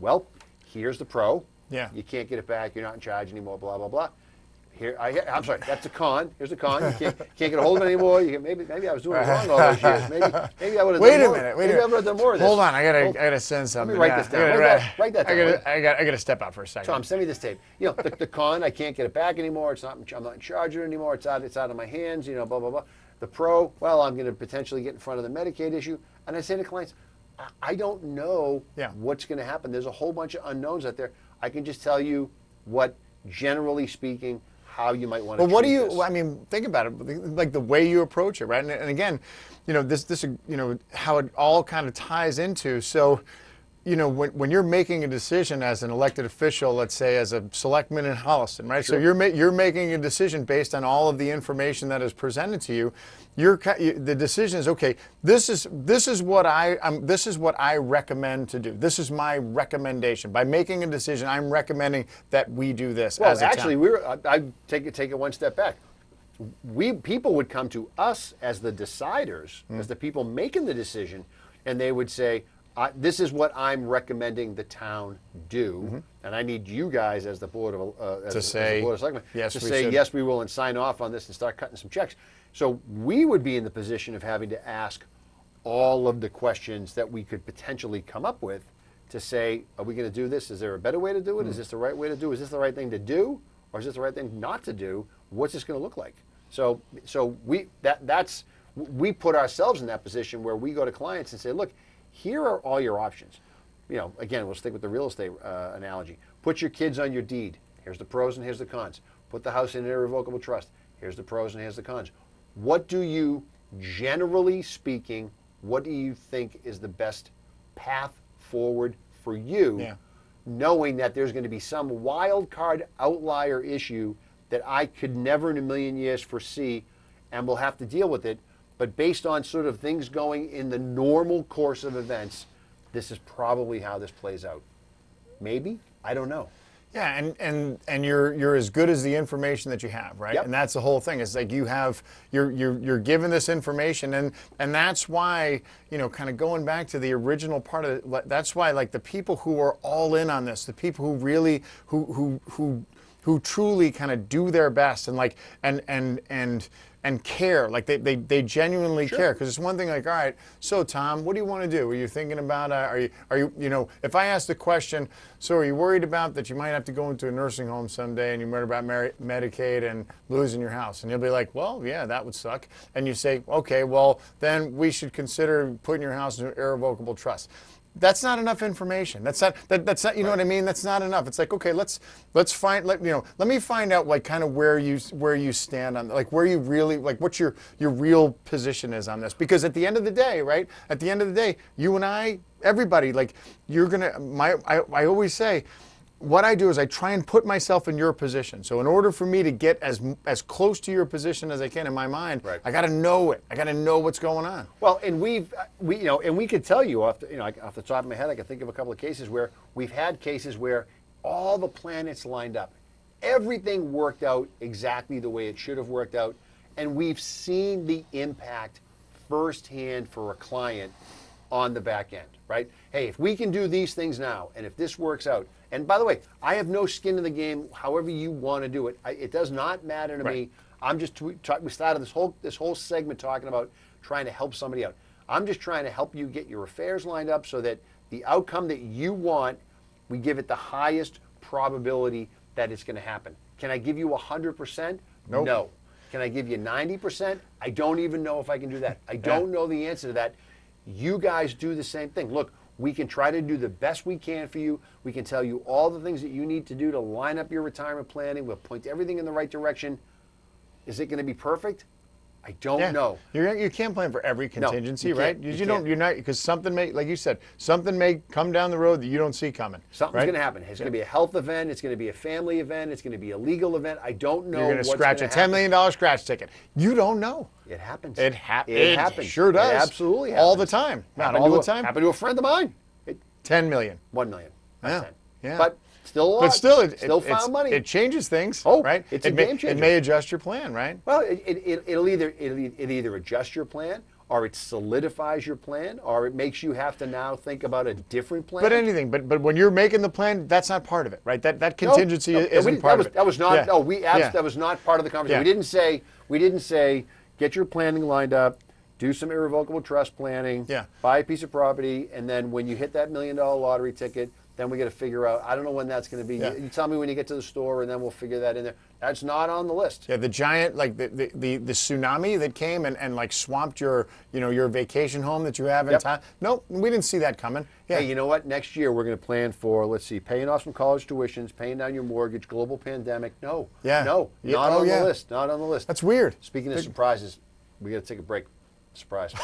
Well, here's the pro. Yeah. You can't get it back. You're not in charge anymore. Blah blah blah. I'm sorry, that's a con. Here's a con. You can't get a hold of it anymore. Maybe I was doing it wrong all those years. Maybe I would have done more. Wait a minute. Maybe I would have done more of this. Hold on. I gotta send something. Let me write this down. Write that down. I gotta step out for a second. Tom, send me this tape. The con, I can't get it back anymore. I'm not in charge of it anymore. It's out of my hands. Blah blah blah. The pro, well, I'm going to potentially get in front of the Medicaid issue. And I say to clients, I don't know what's going to happen. There's a whole bunch of unknowns out there. I can just tell you what, generally speaking, how you might want to. Well, what do you? This. I mean, think about it. Like the way you approach it, right? And again, this, how it all kind of ties into. So, when you're making a decision as an elected official, let's say as a selectman in Holliston, right? Sure. So you're making a decision based on all of the information that is presented to you. The decision is, okay, this is what I recommend to do. This is my recommendation. By making a decision, I'm recommending that we do this. Well, as a actually, town. I take it one step back. People would come to us as the deciders, as the people making the decision, and they would say, this is what I'm recommending the town do, and I need you guys as the board of selectmen to say yes, we will, and sign off on this and start cutting some checks. So we would be in the position of having to ask all of the questions that we could potentially come up with to say, are we going to do this? Is there a better way to do it? Is this the right way to do it? Is this the right thing to do? Or is this the right thing not to do? What's this going to look like? So we put ourselves in that position where we go to clients and say, look, here are all your options. Again, we'll stick with the real estate analogy. Put your kids on your deed. Here's the pros and here's the cons. Put the house in an irrevocable trust. Here's the pros and here's the cons. What do you, generally speaking, what do you think is the best path forward for you, knowing that there's going to be some wild card outlier issue that I could never in a million years foresee, and we'll have to deal with it, but based on sort of things going in the normal course of events, this is probably how this plays out. Maybe? I don't know. Yeah, and you're as good as the information that you have, right? Yep. And that's the whole thing. It's like you're given this information, and that's why, you know, kind of going back to the original part of it, that's why, like, the people who are all in on this, the people who really who truly kind of do their best and like and care, like they genuinely care, because it's one thing like, all right, so Tom, what do you want to do? Are you thinking about are you you know, if I ask the question, so are you worried about that you might have to go into a nursing home someday, and you're worried about Medicaid and losing your house, and you'll be like, well, yeah, that would suck, and you say, okay, well, then we should consider putting your house in an irrevocable trust. That's not enough information. That's not, you know what I mean? That's not enough. It's like, okay, let me find out, like, kind of where you stand on, like, where you really, like, what your real position is on this. Because at the end of the day, right? At the end of the day, you and I, everybody, like, I always say, what I do is I try and put myself in your position. So in order for me to get as close to your position as I can in my mind, I got to know it. I got to know what's going on. Well, and we could tell you off the top of my head, I can think of a couple of cases where we've had cases where all the planets lined up, everything worked out exactly the way it should have worked out, and we've seen the impact firsthand for a client on the back end, right? Hey, if we can do these things now, and if this works out, and by the way, I have no skin in the game. However you want to do it, it does not matter to me. I'm just we started this whole segment talking about trying to help somebody out. I'm just trying to help you get your affairs lined up so that the outcome that you want, we give it the highest probability that it's going to happen. Can I give you 100%? Nope. No. Can I give you 90%? I don't even know if I can do that. I don't know the answer to that. You guys do the same thing. Look, we can try to do the best we can for you. We can tell you all the things that you need to do to line up your retirement planning. We'll point everything in the right direction. Is it going to be perfect? I don't know. You can't plan for every contingency, right? You're not, because something may, like you said, something may come down the road that you don't see coming. Something's going to happen. It's going to be a health event. It's going to be a family event. It's going to be a legal event. I don't know. You're going to scratch a $10 million scratch ticket. You don't know. It happens. It happens. Sure does. It absolutely happens. All the time. Not all the time. Happened to a friend of mine. 10 million. 1 million. Yeah. 10. Yeah. But still a lot. But still, still found money. It changes things. Oh, right? It's a game changer. It may adjust your plan, right? Well, it'll either adjust your plan, or it solidifies your plan, or it makes you have to now think about a different plan. But anything. But when you're making the plan, that's not part of it, right? That contingency isn't part of it. That was not. Yeah. No, that was not part of the conversation. Yeah. We didn't say get your planning lined up. Do some irrevocable trust planning, buy a piece of property, and then when you hit that $1 million lottery ticket, then we got to figure out, I don't know when that's going to be. You tell me when you get to the store, and then we'll figure that in there. That's not on the list. Yeah, the giant, like the tsunami that came and like swamped your vacation home that you have in town. Nope, we didn't see that coming. Yeah. Hey, you know what? Next year we're going to plan for, let's see, paying off some college tuitions, paying down your mortgage, global pandemic. No. Yeah. No. Not on the list. Not on the list. That's weird. Speaking of surprises, we got to take a break. Surprise.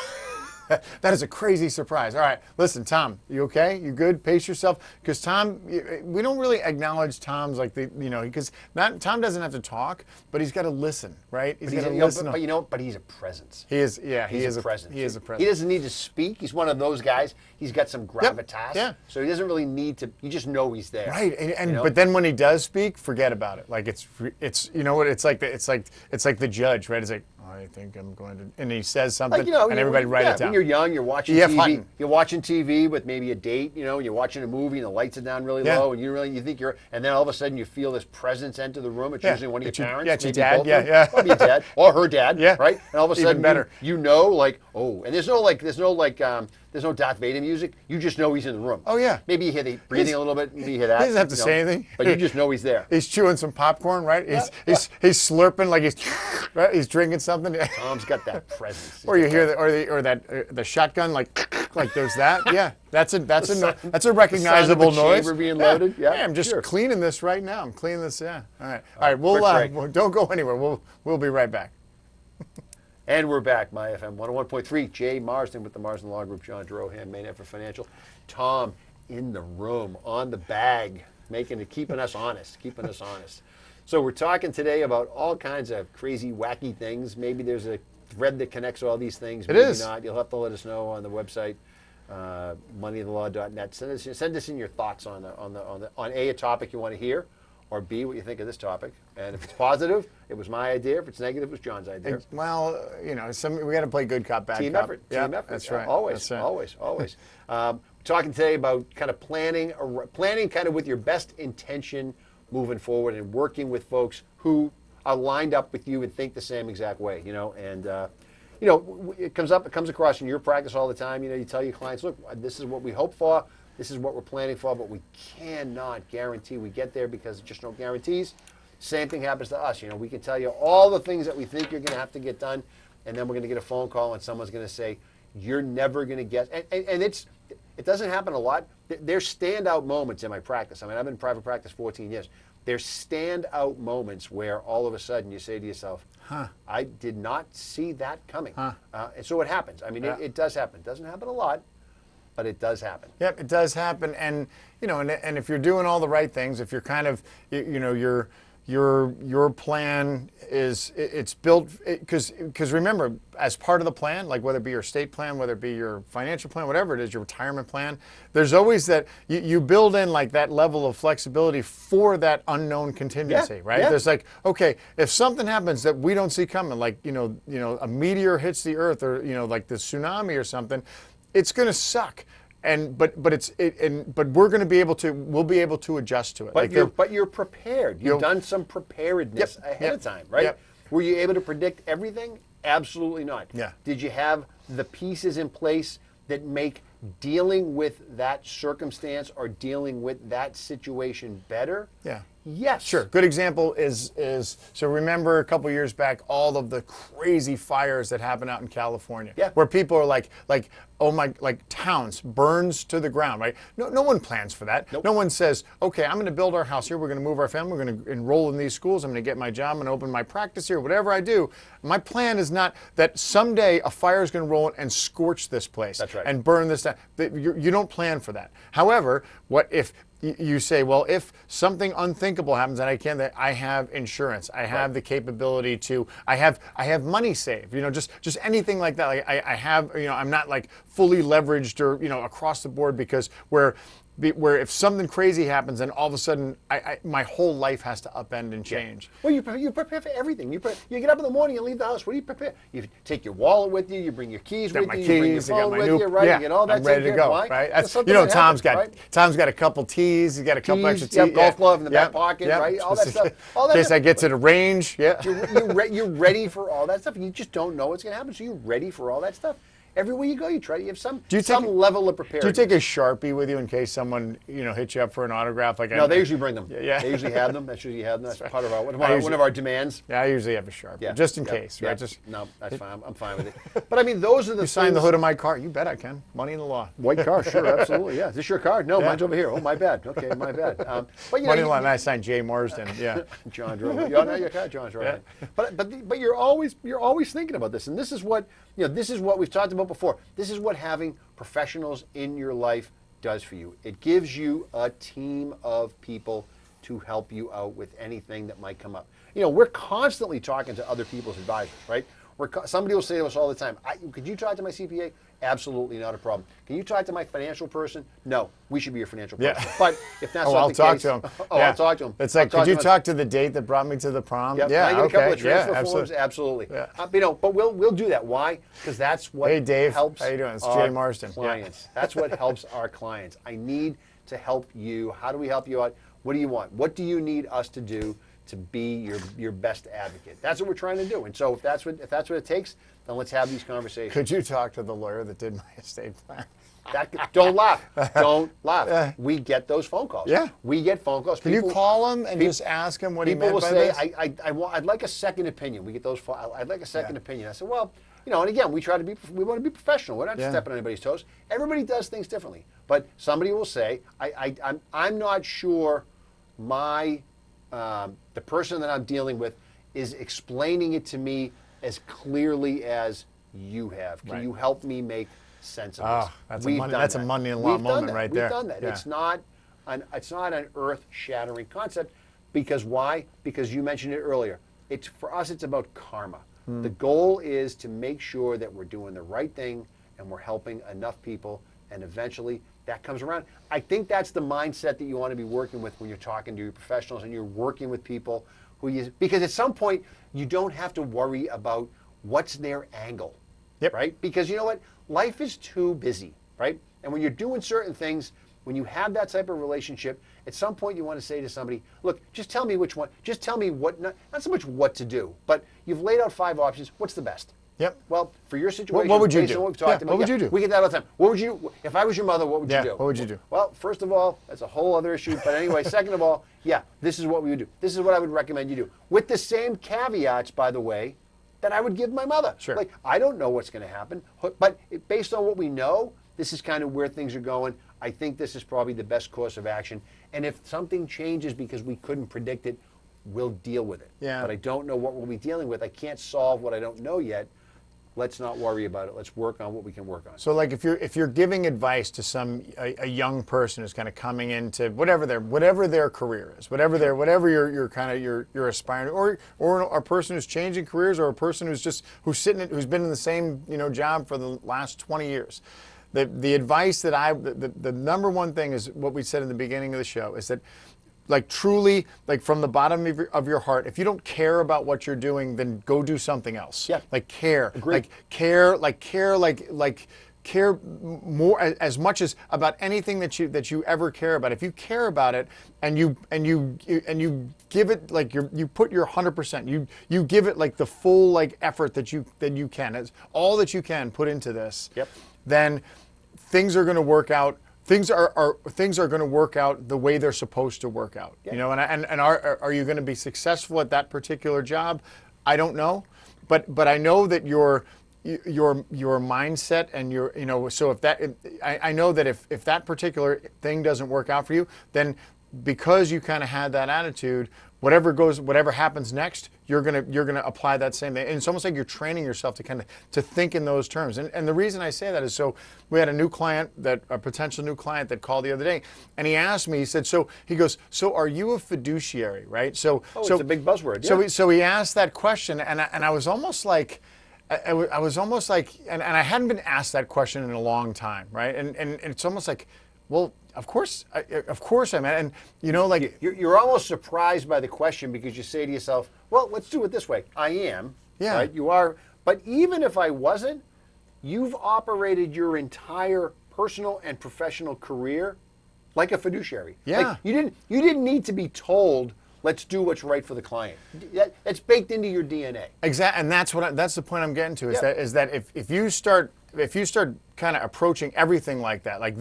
That is a crazy surprise. All right, listen, Tom, you okay? You good? Pace yourself, because Tom, we don't really acknowledge Tom's because Tom doesn't have to talk, but he's got to listen, right? He's got to listen. But he's a presence. He is. Yeah, he is a presence. He is a presence. He doesn't need to speak. He's one of those guys. He's got some gravitas. Yeah. So he doesn't really need to. You just know he's there. Right. But then when he does speak, forget about it. Like it's you know what? It's like the judge, right? It's like, I think I'm going to, and he says something, and everybody write it down. When you're young, you're watching TV. Hutton. You're watching TV with maybe a date, and you're watching a movie, and the lights are down really low, and you think you're, and then all of a sudden you feel this presence enter the room. It's usually one of your parents. Yeah, it's your dad. Probably your dad or her dad. Yeah. Right. And all of a sudden, even better. And there's no Darth Vader music. You just know he's in the room. Oh yeah. Maybe you hear the breathing a little bit. Maybe you hear that. He doesn't have to say anything. But you just know he's there. He's chewing some popcorn, right? He's slurping like he's drinking something. Tom's got that presence. Or you hear the shotgun like like there's that. Yeah, that's a recognizable noise. Chamber being loaded. Yeah, I'm just sure. cleaning this right now. I'm cleaning this. Yeah. All right. We'll don't go anywhere. We'll be right back. And we're back. My FM 101.3. Jay Marsden with the Marsden Law Group. John Drohan, Main Effort Financial. Tom in the room, on the bag, keeping us honest. So we're talking today about all kinds of crazy, wacky things. Maybe there's a thread that connects all these things. Maybe not. You'll have to let us know on the website, moneyinthelaw.net. Send us in your thoughts on a topic you want to hear, or B, what you think of this topic. And if it's positive, it was my idea. If it's negative, it was John's idea. Well, we got to play good cop, bad team cop. Effort. Yeah, team effort. That's right. Always. Talking today about kind of planning kind of with your best intention moving forward, and working with folks who are lined up with you and think the same exact way. It comes across in your practice all the time. You tell your clients, look, this is what we hope for. This is what we're planning for, but we cannot guarantee we get there because there's just no guarantees. Same thing happens to us. We can tell you all the things that we think you're going to have to get done, and then we're going to get a phone call and someone's going to say, you're never going to get, and it doesn't happen a lot. There's standout moments in my practice. I mean, I've been in private practice 14 years. There's standout moments where all of a sudden you say to yourself, I did not see that coming. And so it happens. I mean, it does happen. It doesn't happen a lot, but it does happen. Yep, it does happen. And, and if you're doing all the right things, if you're kind of, your plan it's built, because remember, as part of the plan, like whether it be your estate plan, whether it be your financial plan, whatever it is, your retirement plan, there's always that you build in like that level of flexibility for that unknown contingency, right? Yeah. There's like, okay, if something happens that we don't see coming, like a meteor hits the earth, or like the tsunami or something, it's going to suck. But we're going to be able to, we'll be able to adjust to it. But you're prepared. You've done some preparedness ahead of time, right? Yep. Were you able to predict everything? Absolutely not. Yeah. Did you have the pieces in place that make dealing with that circumstance or dealing with that situation better? Yeah. Yes. Sure. Good example is so remember a couple years back, all of the crazy fires that happened out in California, where people are like, oh my, like towns burns to the ground, right? No one plans for that. Nope. No one says, okay, I'm going to build our house here. We're going to move our family. We're going to enroll in these schools. I'm going to get my job. I'm going to open my practice here. Whatever I do, my plan is not that someday a fire is going to roll in and scorch this place. That's right. And burn this down. You don't plan for that. However, what if you say, well, if something unthinkable happens and I have insurance, I have the capability to, I have money saved, just anything like that. Like I have, I'm not like fully leveraged or, across the board, because where if something crazy happens and all of a sudden my whole life has to upend and change. Yeah. Well, you prepare for everything. You get up in the morning, you leave the house. What do you prepare? You take your wallet with you. You bring your keys with you. You bring your phone with you. Right? You get all that. I'm ready to go. Why? Right? Tom's got a couple tees. He's got a couple extra tees. Golf glove in the back pocket. Right? All that stuff. In case I get to the range. Yeah. You're ready for all that stuff. You just don't know what's going to happen, so you're ready for all that stuff. Everywhere you go, you have some level of preparedness. Do you take a Sharpie with you in case someone hits you up for an autograph? No, they usually bring them. Yeah. They usually have them. That's part of one of our demands. Yeah, I usually have a Sharpie, just in case, right? No, that's fine. I'm fine with it. But I mean, those are the. You sign the hood of my car. You bet I can. Money in the Law. White car, sure, absolutely. Yeah. Is this your card? No, mine's over here. Oh, my bad. Okay, my bad. But Money in the Law. And I signed Jay Marsden. Yeah. John Drohan. You know your card, John's right. But you're always thinking about this, and this is what we've talked about before. This is what having professionals in your life does for you. It gives you a team of people to help you out with anything that might come up. We're constantly talking to other people's advisors, right? Somebody will say to us all the time, could you talk to my CPA? Absolutely not a problem. Can you talk to my financial person? No, we should be your financial person. Yeah. But if that's not the case, I'll talk to him. I'll talk to him. It's like, could you talk to the date that brought me to the prom? Yep. Yeah, Can I get a couple of transfer forms? Absolutely. Yeah. But we'll do that. Why? Because that's what helps. How you doing? It's Jay Marsden. Clients. That's what helps our clients. I need to help you. How do we help you out? What do you want? What do you need us to do to be your best advocate? That's what we're trying to do. And so if that's what it takes, then let's have these conversations. Could you talk to the lawyer that did my estate plan? Don't laugh. Don't laugh. We get those phone calls. Yeah. We get phone calls. Can you call him and just ask him what he meant by this? People will say, I'd like a second opinion. We get those. I'd like a second opinion. I said, well, and again, we want to be professional. We're not stepping on anybody's toes. Everybody does things differently. But somebody will say, I'm not sure the person that I'm dealing with is explaining it to me as clearly as you have. Can you help me make sense of this? That's a money in law moment right there. We've done that. Yeah. It's not an earth-shattering concept. Because why? Because you mentioned it earlier. For us, it's about karma. The goal is to make sure that we're doing the right thing and we're helping enough people, and eventually that comes around. I think that's the mindset that you want to be working with when you're talking to your professionals and you're working with people because at some point you don't have to worry about what's their angle, right? Because you know what? Life is too busy, right? And when you're doing certain things, when you have that type of relationship, at some point you want to say to somebody, look, just tell me which one, just tell me what, not so much what to do, but you've laid out 5 options, what's the best? Yep. Well, for your situation, what would you do? What we've talked about, what would you do? We get that all the time. What would you do? If I was your mother, what would you do? What would you do? Well, first of all, that's a whole other issue. But anyway, second of all, this is what we would do. This is what I would recommend you do. With the same caveats, by the way, that I would give my mother. Sure. Like, I don't know what's going to happen, but based on what we know, this is kind of where things are going. I think this is probably the best course of action. And if something changes because we couldn't predict it, we'll deal with it. Yeah. But I don't know what we'll be dealing with. I can't solve what I don't know yet. Let's not worry about it. Let's work on what we can work on. So, like, if you're giving advice to a young person who's kind of coming into whatever their career is, whatever you're aspiring, or a person who's changing careers, or a person who's been in the same job for the last 20 years, the advice that the number one thing is what we said in the beginning of the show is that, like, truly, like, from the bottom of your heart, if you don't care about what you're doing, then go do something else. Yeah. Like, care. Agreed. Care more as much as about anything that you ever care about. If you care about it and you give it, like, you put your 100%, you give it, like, the full, like, effort that you can, it's all that you can put into this. Yep. Then things are going to work out. Things are going to work out the way they're supposed to work out. Yeah. And are you going to be successful at that particular job? I don't know, but I know that your mindset and so I know that if that particular thing doesn't work out for you, then because you kind of had that attitude, whatever happens next, you're gonna apply that same thing. And it's almost like you're training yourself to think in those terms. And the reason I say that is, so we had a potential new client that called the other day, and he asked me, he goes, so are you a fiduciary, right? So it's a big buzzword. Yeah. So he asked that question, and I was almost like, and I hadn't been asked that question in a long time, right? And it's almost like, well, of course I'm at, and like you're almost surprised by the question because you say to yourself, well, let's do it this way. I am. Yeah. Right? You are. But even if I wasn't, you've operated your entire personal and professional career like a fiduciary. Yeah. Like, you didn't need to be told, let's do what's right for the client. That's baked into your DNA. Exactly, and that's the point I'm getting to. Is that if you start kind of approaching everything like that, like,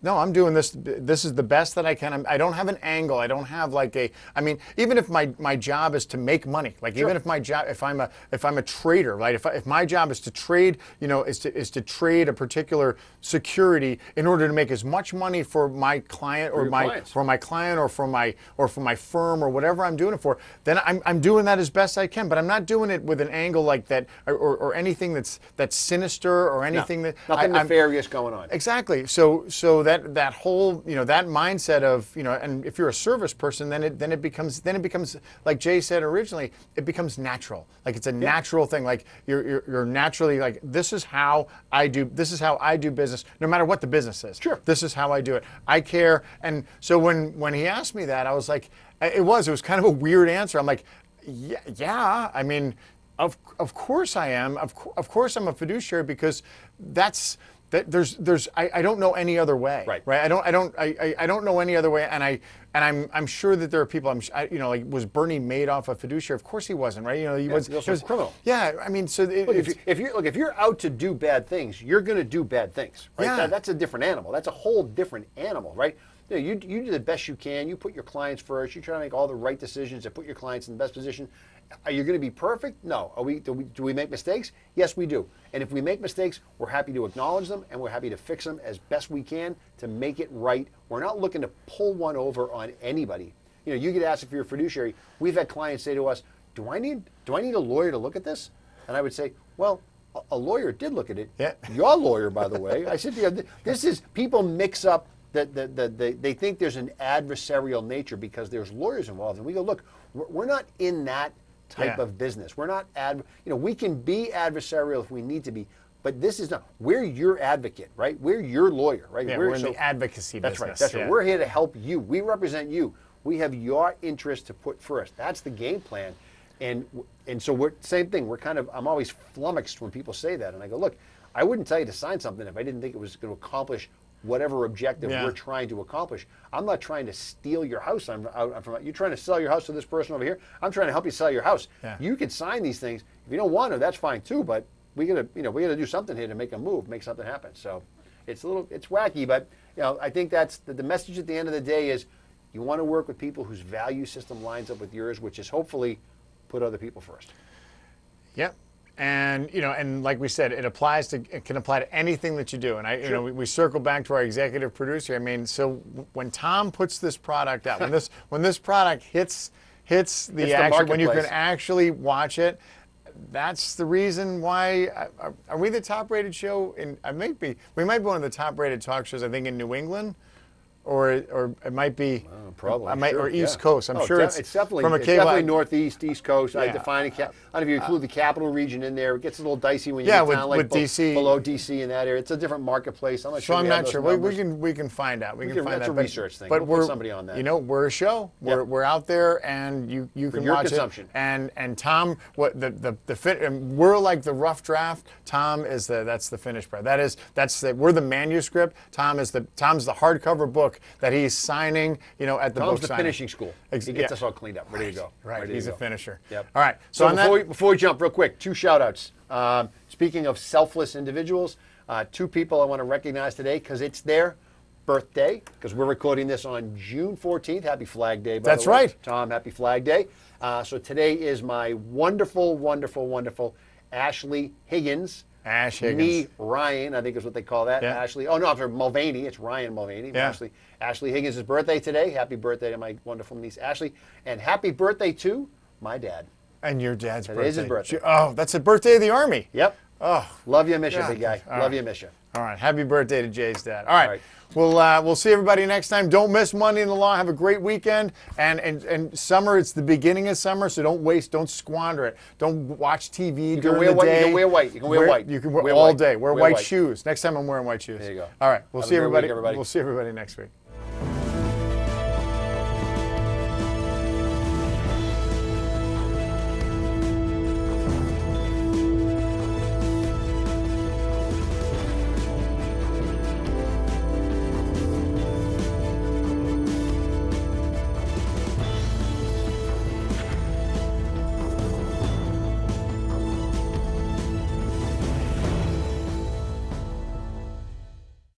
I'm doing this is the best that I can. I don't have an angle. I don't have like even if my job is to make money, like, sure. Even if my job, if I'm a trader, right? If my job is to trade, is to trade a particular security in order to make as much money for my client or my client or for my firm or whatever I'm doing it for, then I'm doing that as best I can. But I'm not doing it with an angle like that or anything that's sinister or anything nothing nefarious going on. Exactly. So that whole that mindset of and if you're a service person, then it becomes like Jay said originally, it becomes natural. Like, it's a natural thing. Like, you're naturally like, this is how I do business, no matter what the business is. Sure. This is how I do it. I care. And so when he asked me that, I was like, it was kind of a weird answer. I'm like, yeah. I mean, of course I am. Of course I'm a fiduciary, because I don't know any other way. Right. I don't know any other way. And I'm sure that there are people. Like, was Bernie Madoff a fiduciary? Of course he wasn't. Right. He was a criminal. Yeah. I mean, so if you're out to do bad things, you're going to do bad things. Right. Yeah. That's a different animal. That's a whole different animal. Right. you do the best you can. You put your clients first. You try to make all the right decisions and put your clients in the best position. Are you going to be perfect? No. Do we make mistakes? Yes, we do. And if we make mistakes, we're happy to acknowledge them and we're happy to fix them as best we can to make it right. We're not looking to pull one over on anybody. You get asked if you're a fiduciary. We've had clients say to us, do I need a lawyer to look at this? And I would say, well, a lawyer did look at it. Yeah. Your lawyer, by the way. I said, this is, people mix up, they think there's an adversarial nature because there's lawyers involved. And we go, look, we're not in that type of business. We're not, we can be adversarial if we need to be, but this is not, we're your advocate, right? We're your lawyer, right? Yeah, we're in the advocacy business. That's right, that's right. We're here to help you. We represent you. We have your interest to put first. That's the game plan. And so we're, same thing, I'm always flummoxed when people say that. And I go, look, I wouldn't tell you to sign something if I didn't think it was going to accomplish whatever objective we're trying to accomplish. I'm not trying to steal your house. You're trying to sell your house to this person over here. I'm trying to help you sell your house. Yeah. You can sign these things. If you don't want to, that's fine too. But we gotta do something here to make a move, make something happen. So it's wacky, but I think that's the message at the end of the day is you want to work with people whose value system lines up with yours, which is hopefully put other people first. Yep. And and like we said, it can apply to anything that you do. And we circle back to our executive producer. I mean, so when Tom puts this product out, when this product hits the action, when you can actually watch it, that's the reason why. Are we the top-rated show? We might be one of the top-rated talk shows, I think, in New England. Or it might be probably or East Coast. I'm sure it's definitely from a cable. Definitely Northeast, East Coast. Yeah. I define it. I don't know if you include the capital region in there. It gets a little dicey when you get down with DC, below DC in that area. It's a different marketplace. I'm not sure. We can find out. We can find that's that. A research thing. But we'll put somebody on that. We're a show. We're out there, and you can watch consumption. it. And Tom, we're like the rough draft. Tom is that's the finished product. We're the manuscript. Tom's the hardcover book that he's signing, at the book signing. Tom's the finishing school. He gets us all cleaned up, ready to go. Right, he's a finisher. Yep. All right. So before we jump, real quick, 2 shout-outs. Speaking of selfless individuals, 2 people I want to recognize today because it's their birthday, because we're recording this on June 14th. Happy Flag Day, by the way. That's right. Tom, happy Flag Day. So today is my wonderful, wonderful, wonderful Ashley Higgins. Ash Higgins. Me, Ryan, I think is what they call that. Yeah. Ashley. Oh, no, I'm sorry, Mulvaney. It's Ryan Mulvaney. Yeah. Ashley Higgins' birthday today. Happy birthday to my wonderful niece, Ashley. And happy birthday to my dad. And your dad's birthday. Today's his birthday. Oh, that's the birthday of the Army. Yep. Oh. Love you, miss you, big guy. Love you, miss you. All right. Happy birthday to Jay's dad. All right. We'll see everybody next time. Don't miss Money in the Law. Have a great weekend. And summer, it's the beginning of summer, so don't squander it. Don't watch TV during the day. You can wear white. You can wear white. You can wear all day. Wear white shoes. Next time I'm wearing white shoes. There you go. All right. We'll see everybody. Week, everybody. We'll see everybody next week.